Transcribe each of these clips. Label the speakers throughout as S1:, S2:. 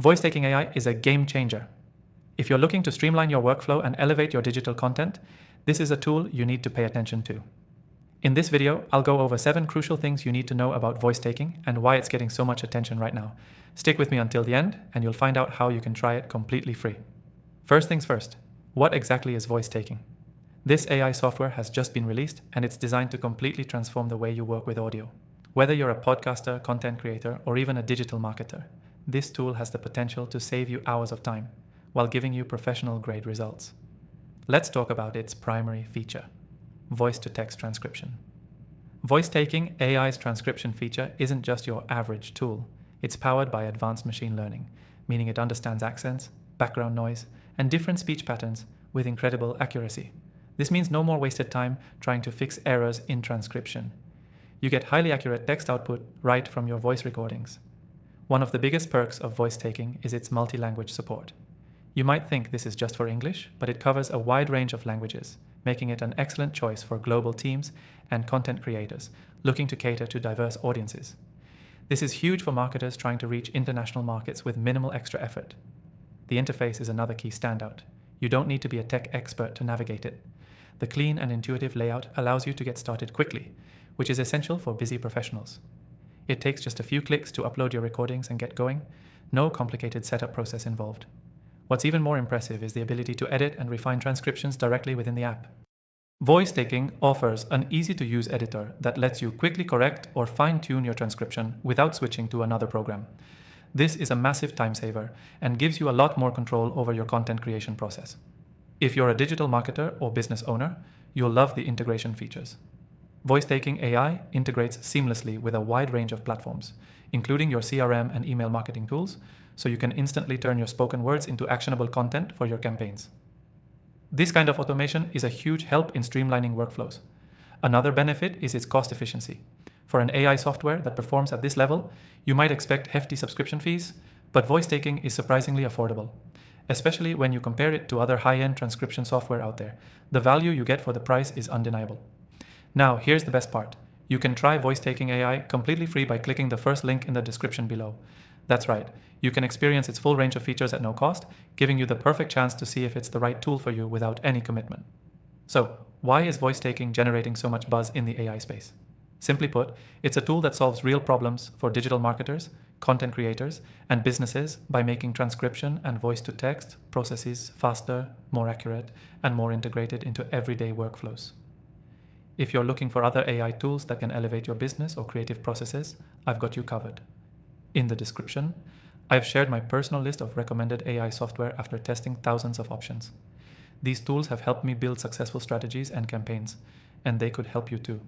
S1: VoiceTaking AI is a game changer. If you're looking to streamline your workflow and elevate your digital content, this is a tool you need to pay attention to. In this video, I'll go over 7 crucial things you need to know about VoiceTaking and why it's getting so much attention right now. Stick with me until the end and you'll find out how you can try it completely free. First things first, what exactly is VoiceTaking? This AI software has just been released and it's designed to completely transform the way you work with audio. Whether you're a podcaster, content creator, or even a digital marketer, this tool has the potential to save you hours of time while giving you professional-grade results. Let's talk about its primary feature, voice-to-text transcription. VoiceTaking AI's transcription feature isn't just your average tool. It's powered by advanced machine learning, meaning it understands accents, background noise, and different speech patterns with incredible accuracy. This means no more wasted time trying to fix errors in transcription. You get highly accurate text output right from your voice recordings. One of the biggest perks of VoiceTaking is its multi-language support. You might think this is just for English, but it covers a wide range of languages, making it an excellent choice for global teams and content creators looking to cater to diverse audiences. This is huge for marketers trying to reach international markets with minimal extra effort. The interface is another key standout. You don't need to be a tech expert to navigate it. The clean and intuitive layout allows you to get started quickly, which is essential for busy professionals. It takes just a few clicks to upload your recordings and get going. No complicated setup process involved. What's even more impressive is the ability to edit and refine transcriptions directly within the app. VoiceTaking offers an easy-to-use editor that lets you quickly correct or fine-tune your transcription without switching to another program. This is a massive time saver and gives you a lot more control over your content creation process. If you're a digital marketer or business owner, you'll love the integration features. VoiceTaking AI integrates seamlessly with a wide range of platforms, including your CRM and email marketing tools, so you can instantly turn your spoken words into actionable content for your campaigns. This kind of automation is a huge help in streamlining workflows. Another benefit is its cost efficiency. For an AI software that performs at this level, you might expect hefty subscription fees, but VoiceTaking is surprisingly affordable. Especially when you compare it to other high-end transcription software out there, the value you get for the price is undeniable. Now, here's the best part. You can try VoiceTaking AI completely free by clicking the first link in the description below. That's right, you can experience its full range of features at no cost, giving you the perfect chance to see if it's the right tool for you without any commitment. So, why is VoiceTaking generating so much buzz in the AI space? Simply put, it's a tool that solves real problems for digital marketers, content creators, and businesses by making transcription and voice-to-text processes faster, more accurate, and more integrated into everyday workflows. If you're looking for other AI tools that can elevate your business or creative processes, I've got you covered. In the description, I've shared my personal list of recommended AI software after testing thousands of options. These tools have helped me build successful strategies and campaigns, and they could help you too.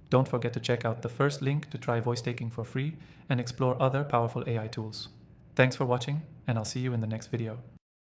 S1: Don't forget to check out the first link to try VoiceTaking for free and explore other powerful AI tools. Thanks for watching, and I'll see you in the next video.